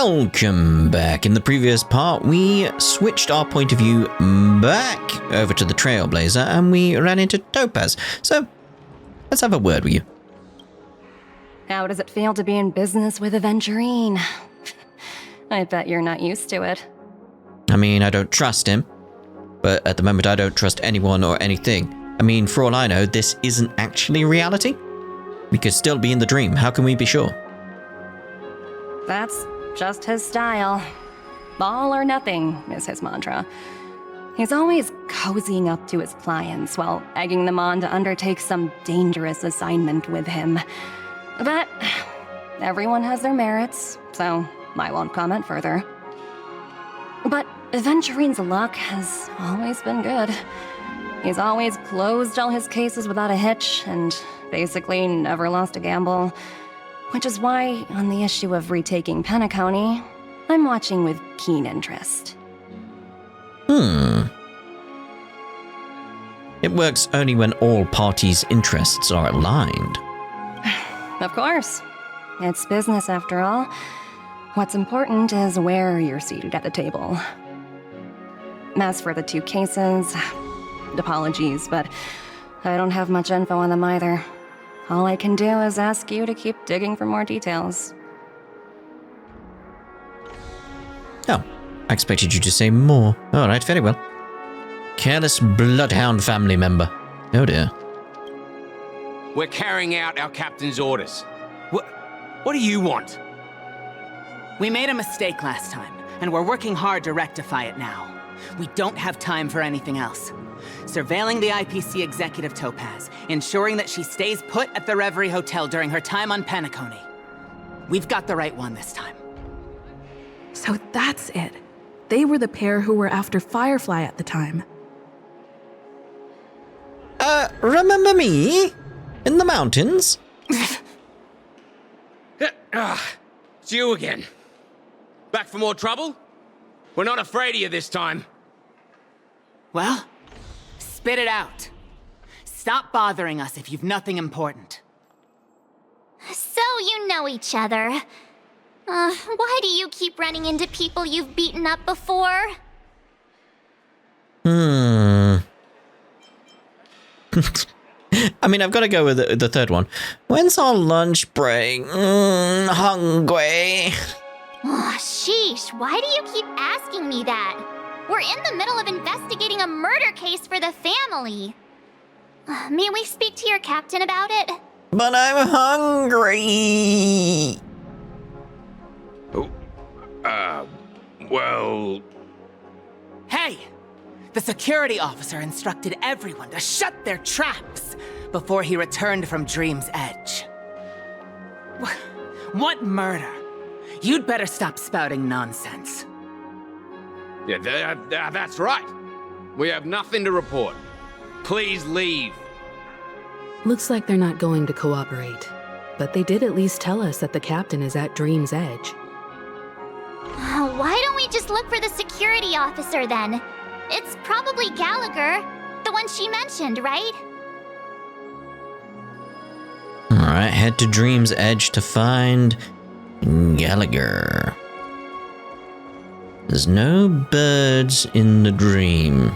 Welcome back. In the previous part, we switched our point of view back over to the Trailblazer and we ran into Topaz. So, let's have a word with you. How does it feel to be in business with Aventurine? I bet you're not used to it. I mean, I don't trust him, but at the moment I don't trust anyone or anything. I mean, for all I know, this isn't actually reality. We could still be in the dream. How can we be sure? That's just his style. All or nothing is his mantra. He's always cozying up to his clients while egging them on to undertake some dangerous assignment with him. But everyone has their merits, so I won't comment further. But Aventurine's luck has always been good. He's always closed all his cases without a hitch and basically never lost a gamble. Which is why, on the issue of retaking Penacony, I'm watching with keen interest. It works only when all parties' interests are aligned. Of course. It's business after all. What's important is where you're seated at the table. As for the two cases, apologies, but I don't have much info on them either. All I can do is ask you to keep digging for more details. Oh, I expected you to say more. All right, very well. Careless bloodhound family member. Oh dear. We're carrying out our captain's orders. What do you want? We made a mistake last time, and we're working hard to rectify it now. We don't have time for anything else. Surveilling the IPC executive Topaz, ensuring that she stays put at the Reverie Hotel during her time on Penacony. We've got the right one this time. So that's it. They were the pair who were after Firefly at the time. Remember me? In the mountains? It's you again. Back for more trouble? We're not afraid of you this time. Well, spit it out. Stop bothering us if you've nothing important. So you know each other. Why do you keep running into people you've beaten up before? I mean, I've got to go with the third one. When's our lunch break? Hungry. Oh, sheesh, why do you keep asking me that? We're in the middle of investigating a murder case for the family. May we speak to your captain about it? But I'm hungry. Well... Hey! The security officer instructed everyone to shut their traps before he returned from Dream's Edge. What murder? You'd better stop spouting nonsense. Yeah, that's right. We have nothing to report. Please leave. Looks like they're not going to cooperate. But they did at least tell us that the captain is at Dream's Edge. Why don't we just look for the security officer then? It's probably Gallagher, the one she mentioned, right? Alright, head to Dream's Edge to find Gallagher. There's no birds in the dream.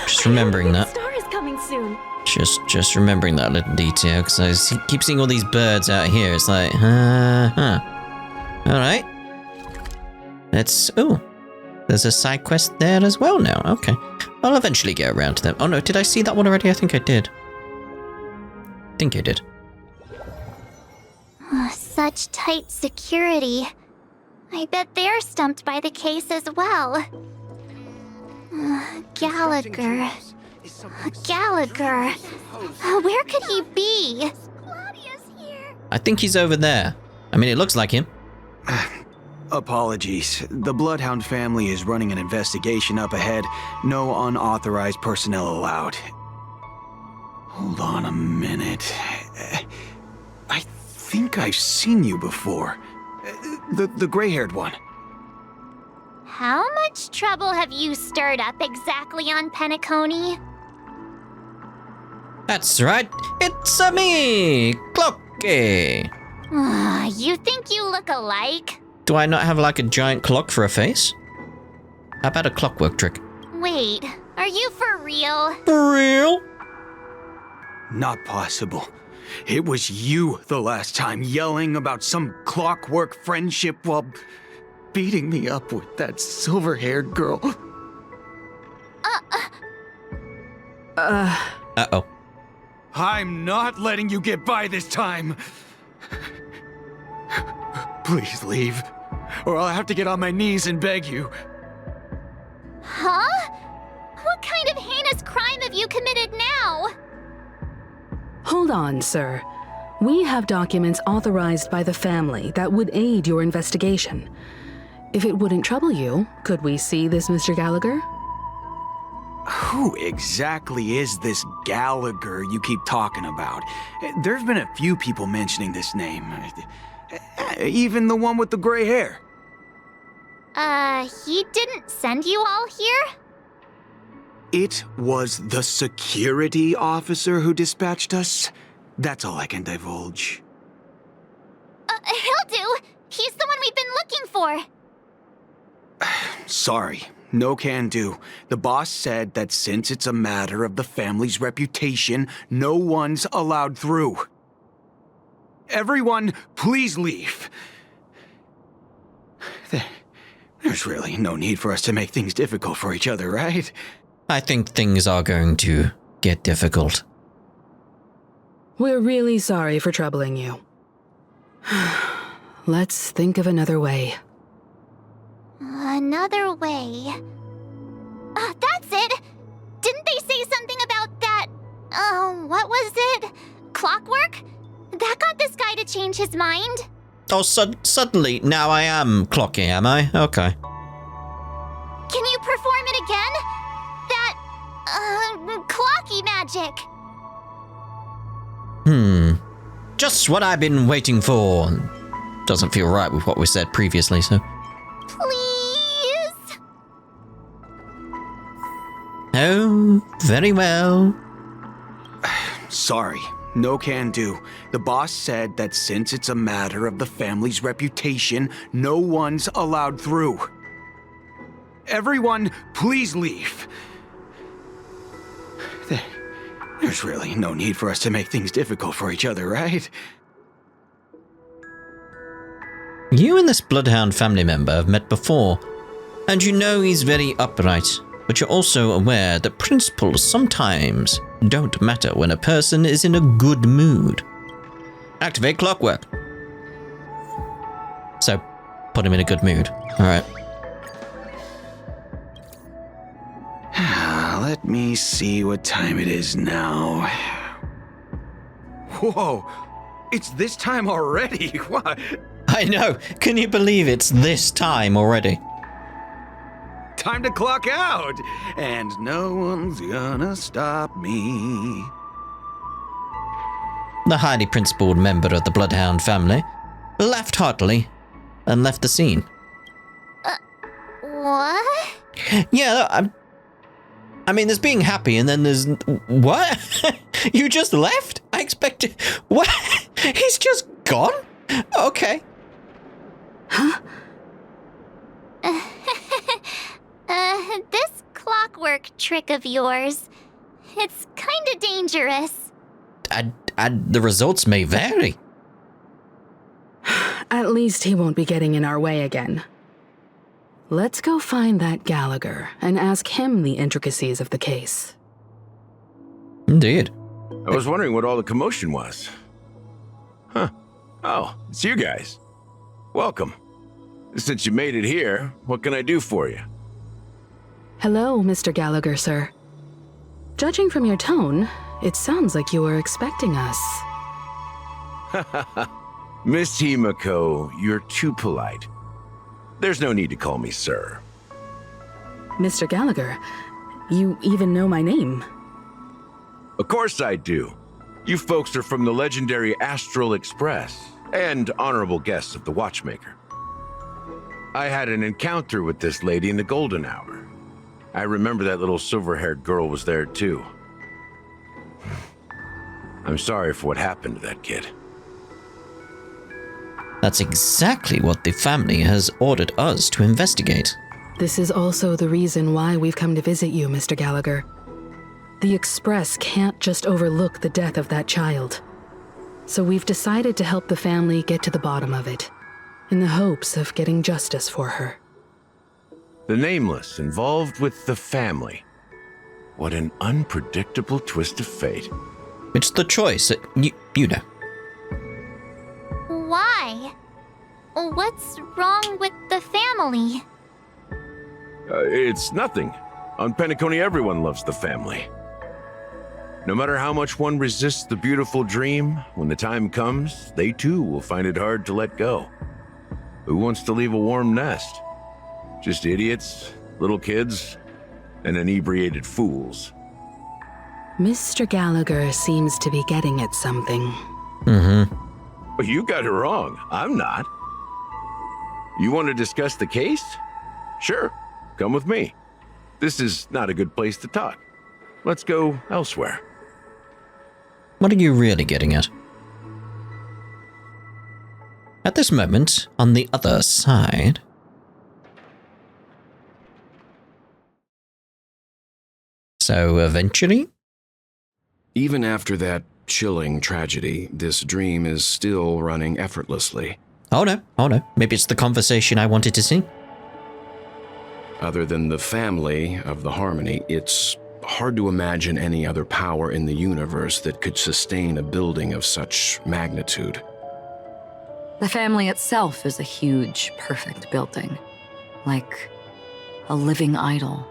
Just remembering that. Star is coming soon. Just remembering that little detail, because I keep seeing all these birds out here. It's like, Alright. Oh, there's a side quest there as well now. Okay. I'll eventually get around to them. Oh no, did I see that one already? I think I did. Such tight security. I bet they're stumped by the case as well. Gallagher. Gallagher. Where could he be? I think he's over there. I mean, it looks like him. Apologies. The Bloodhound family is running an investigation up ahead. No unauthorized personnel allowed. Hold on a minute. I think I've seen you before. The gray-haired one. How much trouble have you stirred up exactly on Penacony? That's right. It's me, Cloaky. You think you look alike? Do I not have like a giant clock for a face? How about a clockwork trick? Wait, are you for real? For real? Not possible. It was you the last time yelling about some clockwork friendship while beating me up with that silver-haired girl. Uh-oh. I'm not letting you get by this time. Please leave, or I'll have to get on my knees and beg you. Huh? What kind of heinous crime have you committed now? Hold on, sir. We have documents authorized by the family that would aid your investigation. If it wouldn't trouble you, could we see this Mr. Gallagher? Who exactly is this Gallagher you keep talking about? There's been a few people mentioning this name. Even the one with the gray hair. He didn't send you all here? It was the security officer who dispatched us. That's all I can divulge. He'll do. He's the one we've been looking for. Sorry, no can do. The boss said that since it's a matter of the family's reputation, no one's allowed through. Everyone, please leave. There's really no need for us to make things difficult for each other, right? I think things are going to get difficult. We're really sorry for troubling you. Let's think of another way. Another way. That's it! Didn't they say something about that? What was it? Clockwork? That got this guy to change his mind. Oh, suddenly, now I am clocky, am I? Okay. Can you perform it again? That, clocky magic. Just what I've been waiting for. Doesn't feel right with what we said previously, so. Please? Oh, very well. Sorry, no can do. The boss said that since it's a matter of the family's reputation, no one's allowed through. Everyone, please leave. There's really no need for us to make things difficult for each other, right? You and this Bloodhound family member have met before, and you know he's very upright, but you're also aware that principles sometimes don't matter when a person is in a good mood. Activate clockwork. So, put him in a good mood. Alright. Let me see what time it is now. Whoa, it's this time already. What? I know. Can you believe it's this time already? Time to clock out, and no one's gonna stop me. The highly principled member of the Bloodhound family laughed heartily and left the scene. What? Yeah, I mean, there's being happy, and then there's... What? You just left? I expected... What? He's just gone? Okay. Huh? This clockwork trick of yours, it's kinda dangerous. The results may vary. At least he won't be getting in our way again. Let's go find that Gallagher and ask him the intricacies of the case. Indeed. I was wondering what all the commotion was. Huh. Oh, it's you guys. Welcome. Since you made it here, what can I do for you? Hello, Mr. Gallagher, sir. Judging from your tone, it sounds like you were expecting us. Miss Himiko, you're too polite. There's no need to call me sir. Mr. Gallagher, you even know my name. Of course I do. You folks are from the legendary Astral Express and honorable guests of the Watchmaker. I had an encounter with this lady in the golden hour. I remember that little silver-haired girl was there too. I'm sorry for what happened to that kid. That's exactly what the family has ordered us to investigate. This is also the reason why we've come to visit you, Mr. Gallagher. The Express can't just overlook the death of that child. So we've decided to help the family get to the bottom of it, in the hopes of getting justice for her. The Nameless involved with the family. What an unpredictable twist of fate. It's the choice that you know. Why? What's wrong with the family? It's nothing. On Penacony, everyone loves the family. No matter how much one resists the beautiful dream, when the time comes, they too will find it hard to let go. Who wants to leave a warm nest? Just idiots, little kids, and inebriated fools. Mr. Gallagher seems to be getting at something. But you got it wrong. I'm not. You want to discuss the case? Sure, come with me. This is not a good place to talk. Let's go elsewhere. What are you really getting at? At this moment, on the other side... So, Aventurine? Even after that chilling tragedy, this dream is still running effortlessly. Oh no. Maybe it's the conversation I wanted to see. Other than the family of the Harmony, it's hard to imagine any other power in the universe that could sustain a building of such magnitude. The family itself is a huge, perfect building, like a living idol.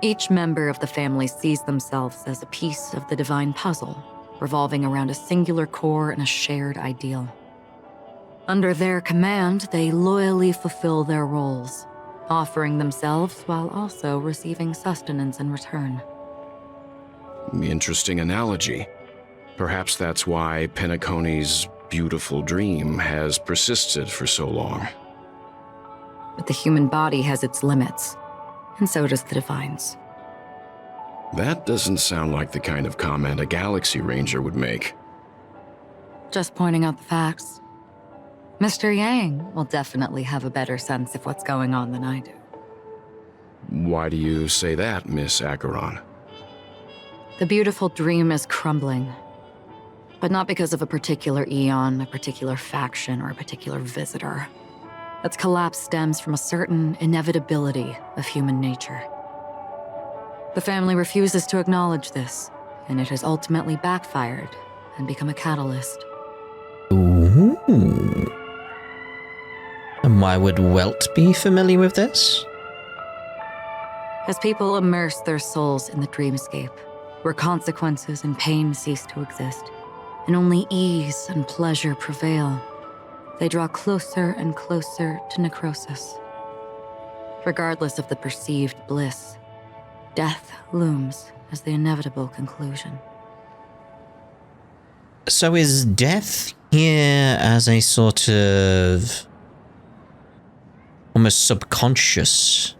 Each member of the family sees themselves as a piece of the divine puzzle, revolving around a singular core and a shared ideal. Under their command, they loyally fulfill their roles, offering themselves while also receiving sustenance in return. Interesting analogy. Perhaps that's why Penacony's beautiful dream has persisted for so long. But the human body has its limits, and so does the divine's. That doesn't sound like the kind of comment a Galaxy Ranger would make. Just pointing out the facts. Mr. Yang will definitely have a better sense of what's going on than I do. Why do you say that, Miss Acheron? The beautiful dream is crumbling. But not because of a particular eon, a particular faction, or a particular visitor. Its collapse stems from a certain inevitability of human nature. The family refuses to acknowledge this, and it has ultimately backfired and become a catalyst. Ooh. And why would Welt be familiar with this? As people immerse their souls in the dreamscape, where consequences and pain cease to exist, and only ease and pleasure prevail, they draw closer and closer to necrosis. Regardless of the perceived bliss, death looms as the inevitable conclusion. So is death here as a sort of almost subconscious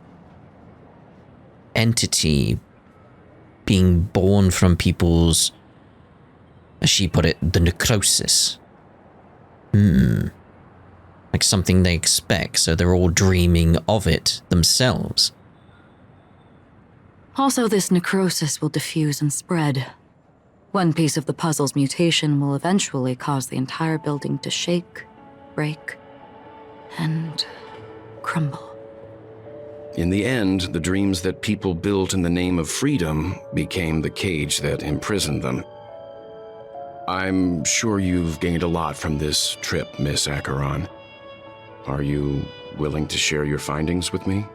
entity being born from people's, as she put it, the necrosis? Like something they expect, so they're all dreaming of it themselves. Also, this necrosis will diffuse and spread. One piece of the puzzle's mutation will eventually cause the entire building to shake, break, and crumble. In the end, the dreams that people built in the name of freedom became the cage that imprisoned them. I'm sure you've gained a lot from this trip, Miss Acheron. Are you willing to share your findings with me?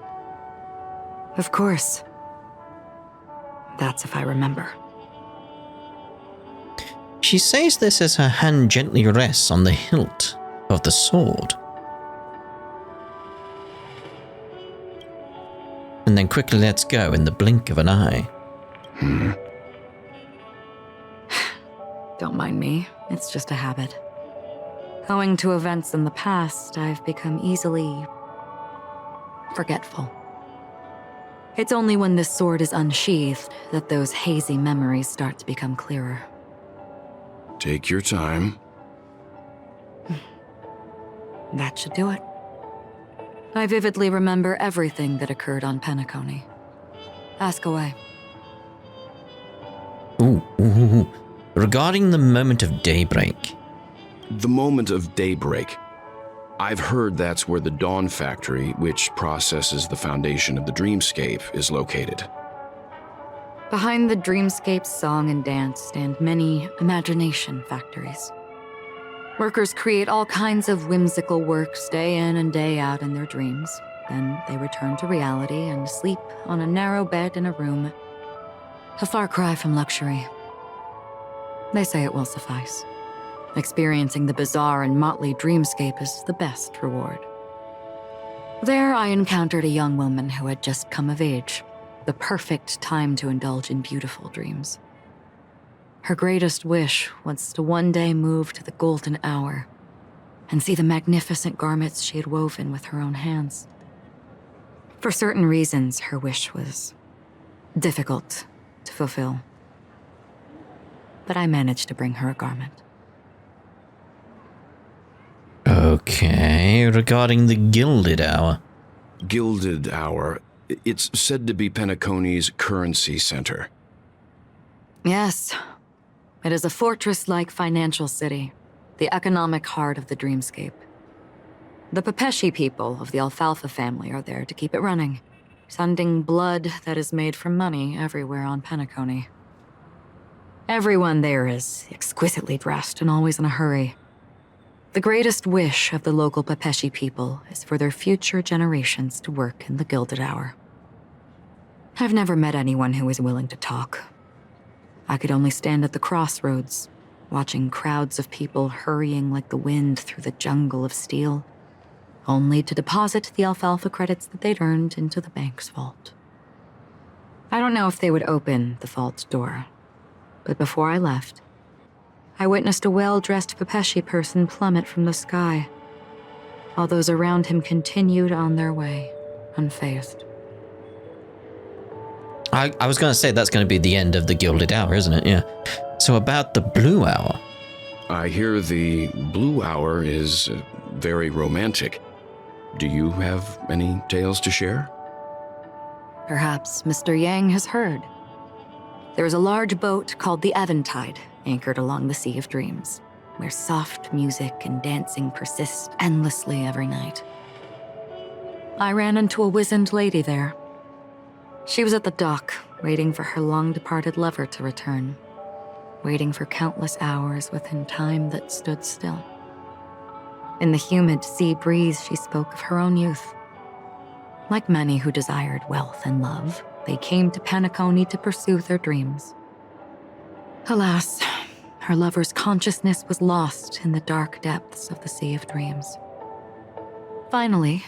Of course. That's if I remember. She says this as her hand gently rests on the hilt of the sword. And then quickly lets go in the blink of an eye. Don't mind me, it's just a habit. Owing to events in the past, I've become easily forgetful. It's only when this sword is unsheathed that those hazy memories start to become clearer. Take your time. That should do it. I vividly remember everything that occurred on Penacony. Ask away. Ooh. Regarding the moment of daybreak. The moment of daybreak. I've heard that's where the Dawn Factory, which processes the foundation of the dreamscape, is located. Behind the dreamscape's song and dance stand many imagination factories. Workers create all kinds of whimsical works day in and day out in their dreams. Then they return to reality and sleep on a narrow bed in a room. A far cry from luxury. They say it will suffice. Experiencing the bizarre and motley dreamscape is the best reward. There I encountered a young woman who had just come of age, the perfect time to indulge in beautiful dreams. Her greatest wish was to one day move to the golden hour and see the magnificent garments she had woven with her own hands. For certain reasons, her wish was difficult to fulfill. But I managed to bring her a garment. Okay, regarding the Gilded Hour. Gilded Hour. It's said to be Penacony's currency center. Yes. It is a fortress-like financial city, the economic heart of the dreamscape. The Pepeshi people of the Alfalfa family are there to keep it running, sending blood that is made from money everywhere on Penacony. Everyone there is exquisitely dressed and always in a hurry. The greatest wish of the local Pepeshi people is for their future generations to work in the Gilded Hour. I've never met anyone who is willing to talk. I could only stand at the crossroads, watching crowds of people hurrying like the wind through the jungle of steel, only to deposit the alfalfa credits that they'd earned into the bank's vault. I don't know if they would open the vault door, but before I left, I witnessed a well-dressed Pepeshi person plummet from the sky, while those around him continued on their way, unfazed. I was going to say that's going to be the end of the Gilded Hour, isn't it? Yeah. So about the Blue Hour. I hear the Blue Hour is very romantic. Do you have any tales to share? Perhaps Mr. Yang has heard. There is a large boat called the Eventide, anchored along the Sea of Dreams, where soft music and dancing persist endlessly every night. I ran into a wizened lady there. She was at the dock, waiting for her long-departed lover to return, waiting for countless hours within time that stood still. In the humid sea breeze, she spoke of her own youth. Like many who desired wealth and love, they came to Penacony to pursue their dreams. Alas, her lover's consciousness was lost in the dark depths of the Sea of Dreams. Finally,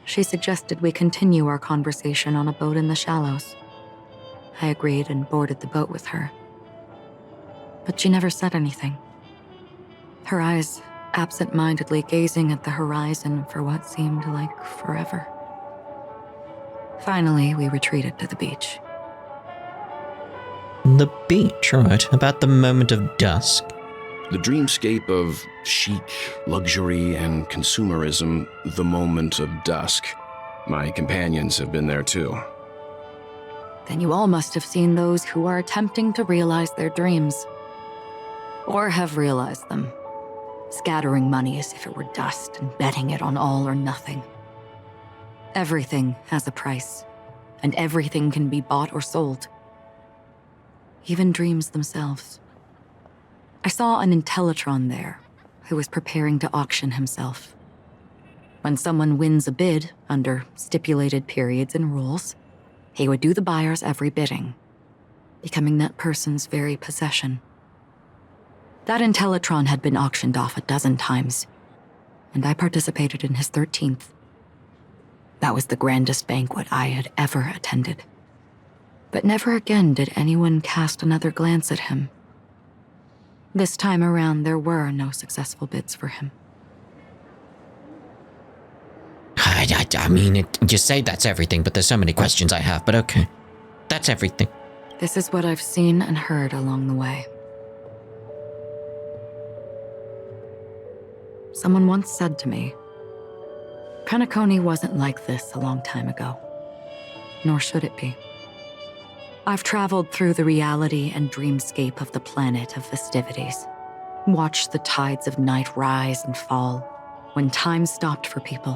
she suggested we continue our conversation on a boat in the shallows. I agreed and boarded the boat with her. But she never said anything. Her eyes absent-mindedly gazing at the horizon for what seemed like forever. Finally, we retreated to the beach. The beach, right? About the moment of dusk. The dreamscape of chic, luxury, and consumerism, the moment of dusk. My companions have been there too. Then you all must have seen those who are attempting to realize their dreams. Or have realized them. Scattering money as if it were dust and betting it on all or nothing. Everything has a price, and everything can be bought or sold. Even dreams themselves. I saw an Intellatron there, who was preparing to auction himself. When someone wins a bid under stipulated periods and rules, he would do the buyer's every bidding, becoming that person's very possession. That Intellatron had been auctioned off 12 times, and I participated in his 13th. That was the grandest banquet I had ever attended. But never again did anyone cast another glance at him. This time around, there were no successful bids for him. I mean, you say that's everything, but there's so many questions I have, but okay. That's everything. This is what I've seen and heard along the way. Someone once said to me, Penacony wasn't like this a long time ago. Nor should it be. I've traveled through the reality and dreamscape of the planet of festivities. Watched the tides of night rise and fall when time stopped for people.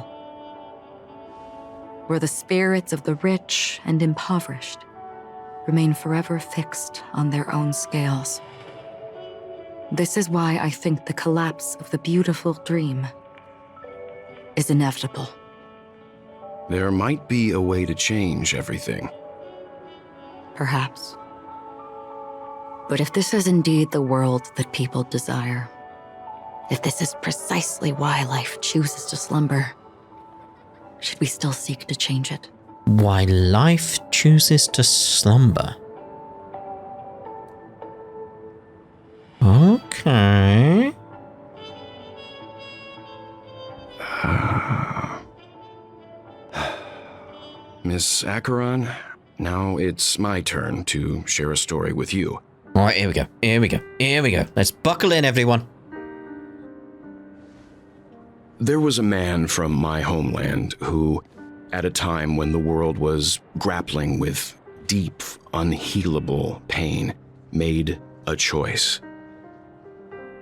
Where the spirits of the rich and impoverished remain forever fixed on their own scales. This is why I think the collapse of the beautiful dream is inevitable. There might be a way to change everything. Perhaps. But if this is indeed the world that people desire, if this is precisely why life chooses to slumber, should we still seek to change it? Why life chooses to slumber. Okay. Miss Acheron, now it's my turn to share a story with you. All right, here we go. Here we go. Here we go. Let's buckle in, everyone. There was a man from my homeland who, at a time when the world was grappling with deep, unhealable pain, made a choice.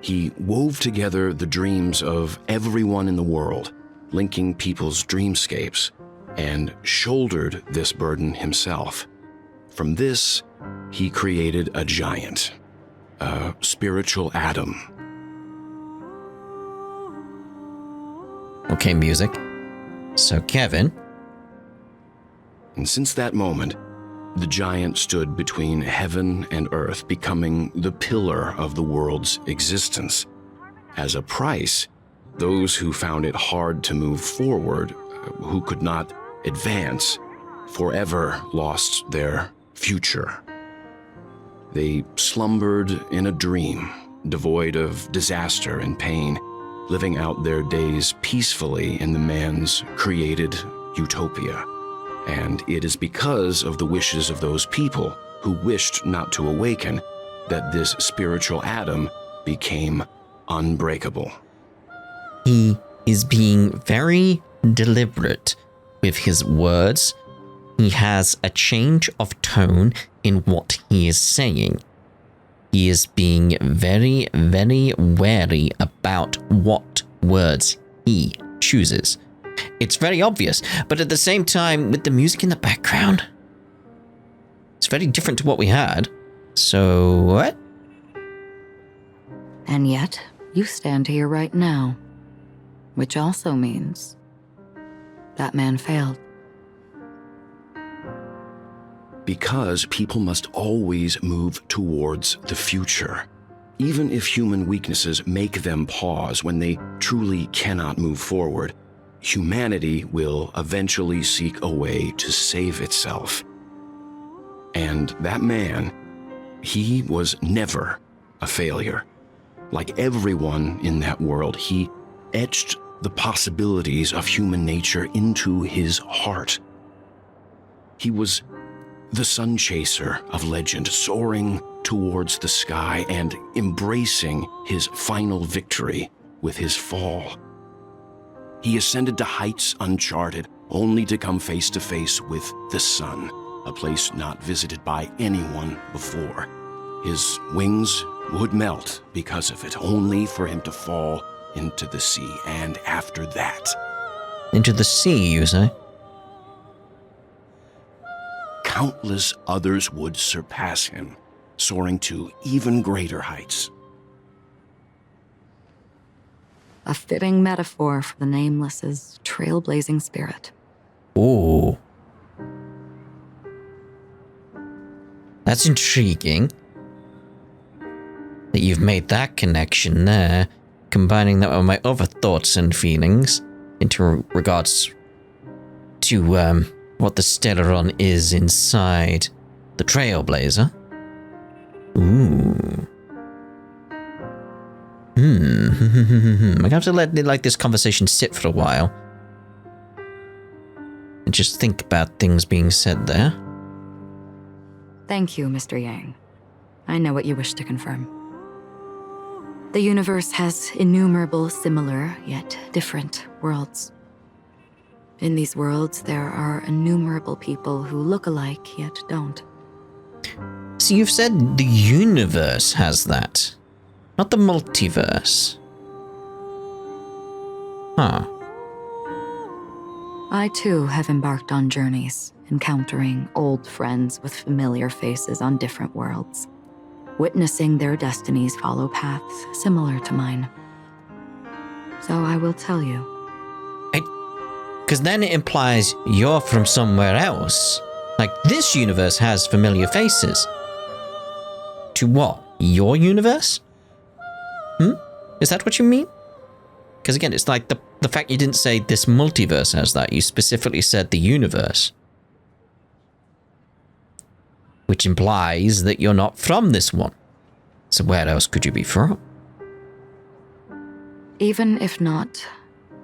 He wove together the dreams of everyone in the world, linking people's dreamscapes, and shouldered this burden himself. From this, he created a giant, a spiritual atom. Okay, music. So, Kevin. And since that moment, the giant stood between heaven and earth, becoming the pillar of the world's existence. As a price, those who found it hard to move forward, who could not advance, forever lost their future. They slumbered in a dream, devoid of disaster and pain, living out their days peacefully in the man's created utopia. And it is because of the wishes of those people who wished not to awaken that this spiritual atom became unbreakable. He is being very deliberate with his words. He has a change of tone in what he is saying. He is being very, very wary about what words he chooses. It's very obvious, but at the same time, with the music in the background, it's very different to what we had. So, what? And yet, you stand here right now, which also means that man failed. Because people must always move towards the future. Even if human weaknesses make them pause when they truly cannot move forward, humanity will eventually seek a way to save itself. And that man, he was never a failure. Like everyone in that world, he etched the possibilities of human nature into his heart. He was the sun chaser of legend, soaring towards the sky and embracing his final victory with his fall. He ascended to heights uncharted, only to come face to face with the sun, a place not visited by anyone before. His wings would melt because of it, only for him to fall into the sea, and after that... Into the sea, you say? Countless others would surpass him, soaring to even greater heights. A fitting metaphor for the Nameless's trailblazing spirit. Ooh. That's intriguing. That you've made that connection there, combining that with my other thoughts and feelings into regards to what the Stellaron is inside the Trailblazer. Ooh. I have to let this conversation sit for a while and just think about things being said there. Thank you, Mr. Yang. I know what you wish to confirm. The universe has innumerable similar, yet different worlds. In these worlds, there are innumerable people who look alike yet don't. So you've said the universe has that, not the multiverse. Huh. I too have embarked on journeys, encountering old friends with familiar faces on different worlds, witnessing their destinies follow paths similar to mine. So I will tell you. Because then it implies you're from somewhere else. Like, this universe has familiar faces. To what? Your universe? Is that what you mean? Because again, it's like the fact you didn't say this multiverse has that. You specifically said the universe. Which implies that you're not from this one. So where else could you be from? Even if not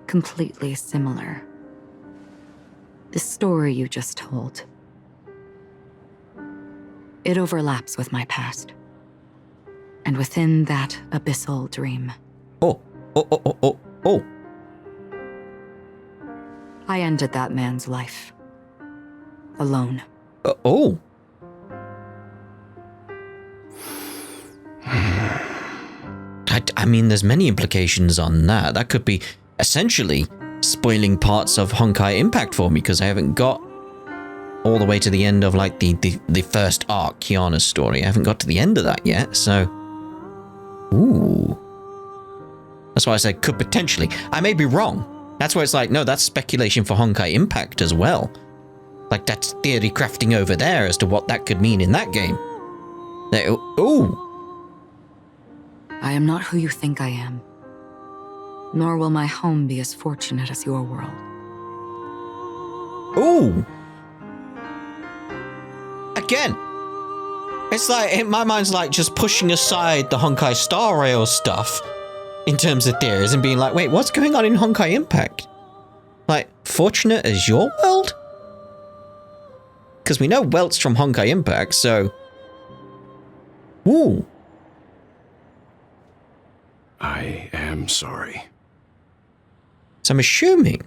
completely similar, the story you just told, it overlaps with my past. And within that abyssal dream, Oh. I ended that man's life. Alone. Oh. I mean, there's many implications on that. That could be essentially spoiling parts of Honkai Impact for me, because I haven't got all the way to the end of, like, the first arc, Kiana's story. I haven't got to the end of that yet, so... Ooh. That's why I said could potentially. I may be wrong. That's why it's like, no, that's speculation for Honkai Impact as well. Like, that's theory crafting over there as to what that could mean in that game. Ooh. I am not who you think I am. Nor will my home be as fortunate as your world. Ooh. Again. It's like, my mind's like just pushing aside the Honkai Star Rail stuff in terms of theories and being like, wait, what's going on in Honkai Impact? Like, fortunate as your world? Because we know Welt's from Honkai Impact, so... Ooh. I am sorry. So I'm assuming,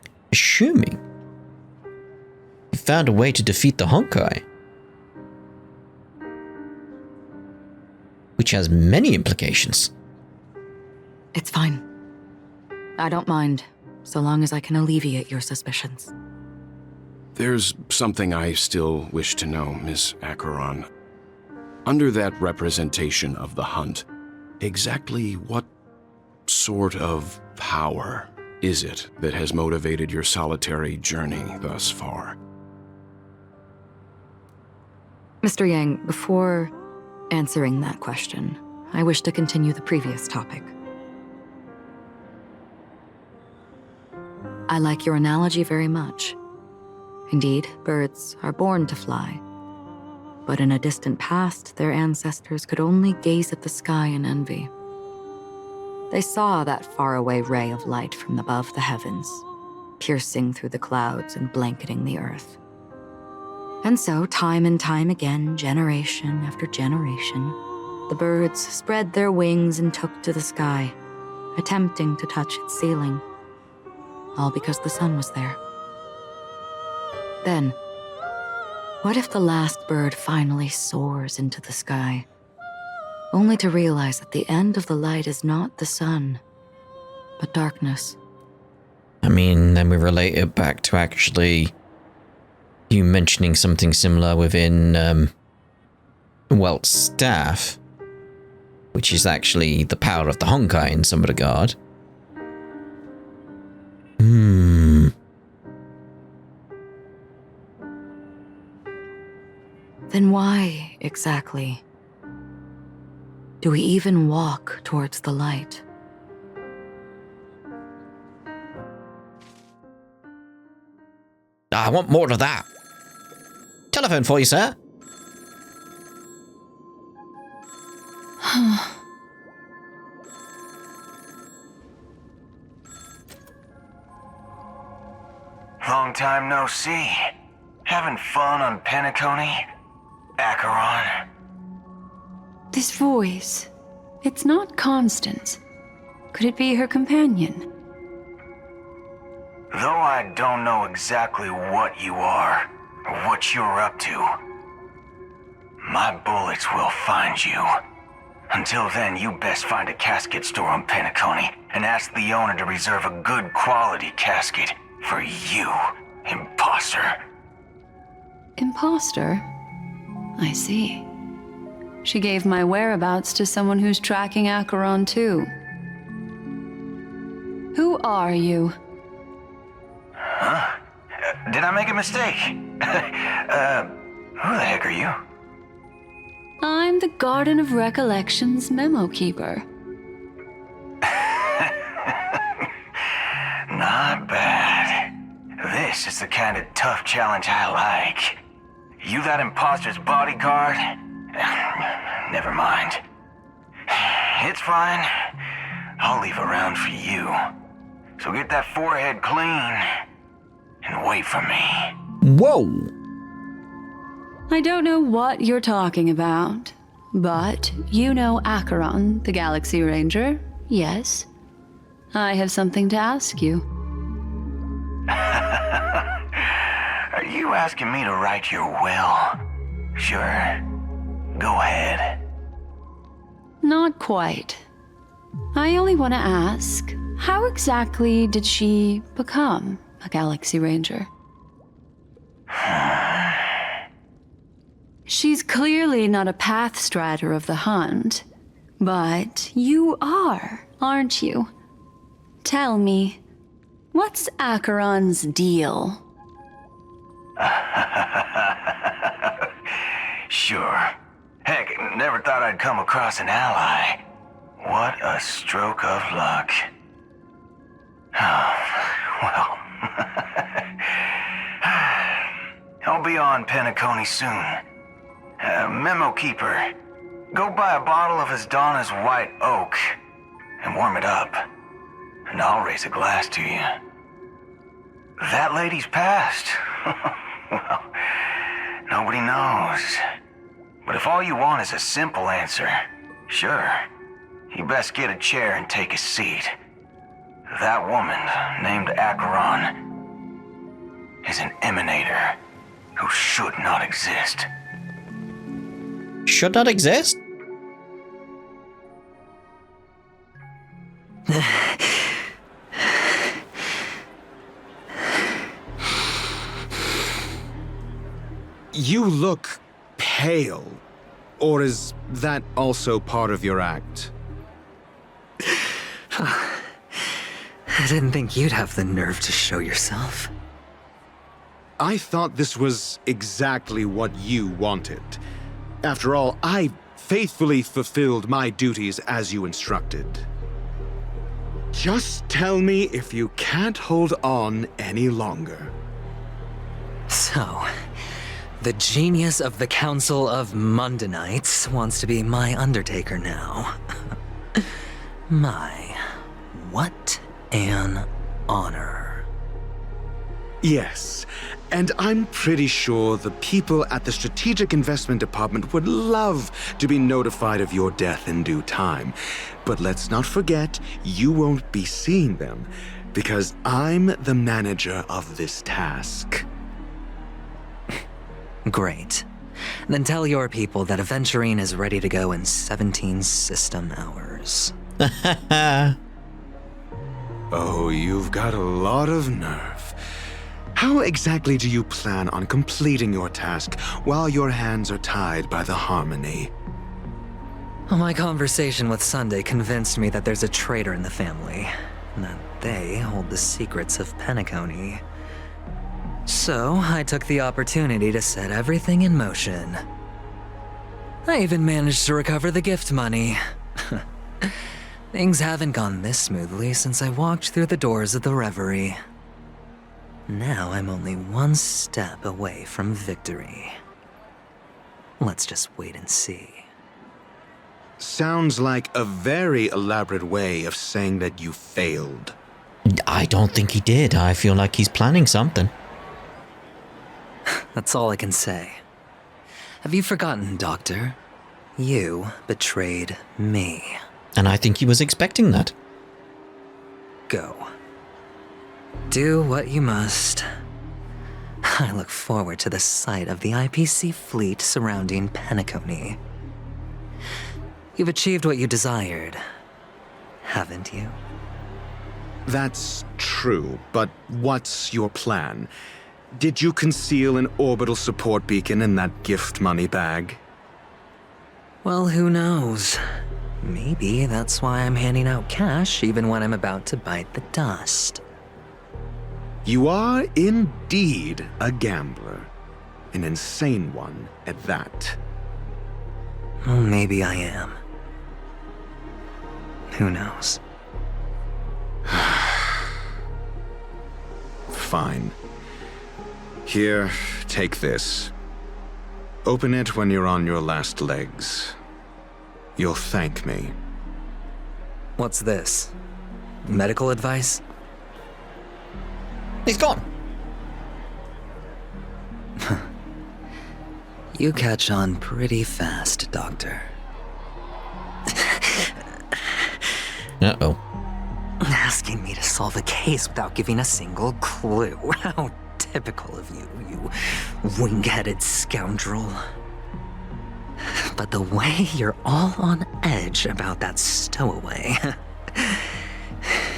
you found a way to defeat the Honkai. Which has many implications. It's fine. I don't mind, so long as I can alleviate your suspicions. There's something I still wish to know, Miss Acheron. Under that representation of the hunt, exactly what sort of power is it that has motivated your solitary journey thus far? Mr. Yang, before answering that question, I wish to continue the previous topic. I like your analogy very much. Indeed, birds are born to fly. But in a distant past, their ancestors could only gaze at the sky in envy. They saw that faraway ray of light from above the heavens, piercing through the clouds and blanketing the earth. And so, time and time again, generation after generation, the birds spread their wings and took to the sky, attempting to touch its ceiling, all because the sun was there. Then, what if the last bird finally soars into the sky, only to realize that the end of the light is not the sun, but darkness? I mean, then we relate it back to actually you mentioning something similar within Welt's staff, which is actually the power of the Honkai in some regard. Then why, exactly, do we even walk towards the light? I want more of that. Telephone for you, sir. Long time no see. Having fun on Penacony? Acheron? This voice, it's not Constance. Could it be her companion? Though I don't know exactly what you are, or what you're up to, my bullets will find you. Until then, you best find a casket store on Penacony and ask the owner to reserve a good quality casket for you, imposter. Imposter? I see. She gave my whereabouts to someone who's tracking Acheron too. Who are you? Huh? Did I make a mistake? Who the heck are you? I'm the Garden of Recollection's memo keeper. Not bad. This is the kind of tough challenge I like. You that imposter's bodyguard? Never mind. It's fine. I'll leave a round for you. So get that forehead clean and wait for me. Whoa! I don't know what you're talking about, but you know Acheron, the Galaxy Ranger, yes? I have something to ask you. Are you asking me to write your will? Sure. Go ahead. Not quite. I only want to ask, how exactly did she become a Galaxy Ranger? She's clearly not a pathstrider of the Hunt, but you are, aren't you? Tell me, what's Acheron's deal? Sure. Heck, never thought I'd come across an ally. What a stroke of luck. Oh, well. I'll be on Penacony soon. Memo keeper, go buy a bottle of Asdana's white oak and warm it up, and I'll raise a glass to you. That lady's passed. Well, nobody knows. But if all you want is a simple answer, sure, you best get a chair and take a seat. That woman, named Acheron, is an emanator who should not exist. Should not exist? You look pale. Or is that also part of your act? I didn't think you'd have the nerve to show yourself. I thought this was exactly what you wanted. After all, I faithfully fulfilled my duties as you instructed. Just tell me if you can't hold on any longer. So, the genius of the Council of Mundanites wants to be my Undertaker now. My, what an honor. Yes, and I'm pretty sure the people at the Strategic Investment Department would love to be notified of your death in due time. But let's not forget, you won't be seeing them, because I'm the manager of this task. Great. Then tell your people that Aventurine is ready to go in 17 system hours. Oh, you've got a lot of nerve. How exactly do you plan on completing your task while your hands are tied by the Harmony? My conversation with Sunday convinced me that there's a traitor in the family, and that they hold the secrets of Penacony. So, I took the opportunity to set everything in motion. I even managed to recover the gift money. Things haven't gone this smoothly since I walked through the doors of the Reverie. Now I'm only one step away from victory. Let's just wait and see. Sounds like a very elaborate way of saying that you failed. I don't think he did. I feel like he's planning something. That's all I can say. Have you forgotten, Doctor? You betrayed me. And I think he was expecting that. Go. Do what you must. I look forward to the sight of the IPC fleet surrounding Penacony. You've achieved what you desired, haven't you? That's true, but what's your plan? Did you conceal an orbital support beacon in that gift money bag? Well, who knows? Maybe that's why I'm handing out cash even when I'm about to bite the dust. You are indeed a gambler. An insane one at that. Well, maybe I am. Who knows? Fine. Here, take this. Open it when you're on your last legs. You'll thank me. What's this? Medical advice? He's gone. You catch on pretty fast, Doctor. Uh-oh. Asking me to solve a case without giving a single clue. How typical of you, you wing-headed scoundrel. But the way you're all on edge about that stowaway,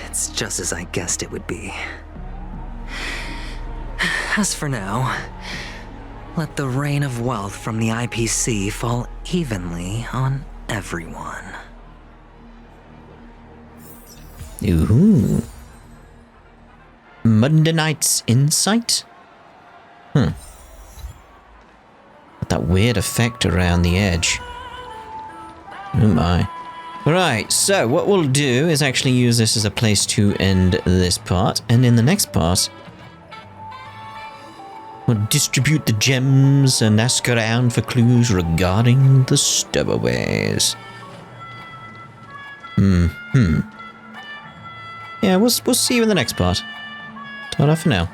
it's just as I guessed it would be. As for now, let the rain of wealth from the IPC fall evenly on everyone. Ooh. Mundanite's insight? With that weird effect around the edge. Oh my. Right, so what we'll do is actually use this as a place to end this part, and in the next part, we'll distribute the gems and ask around for clues regarding the stowaways. Yeah, we'll see you in the next part. Ta-da for now.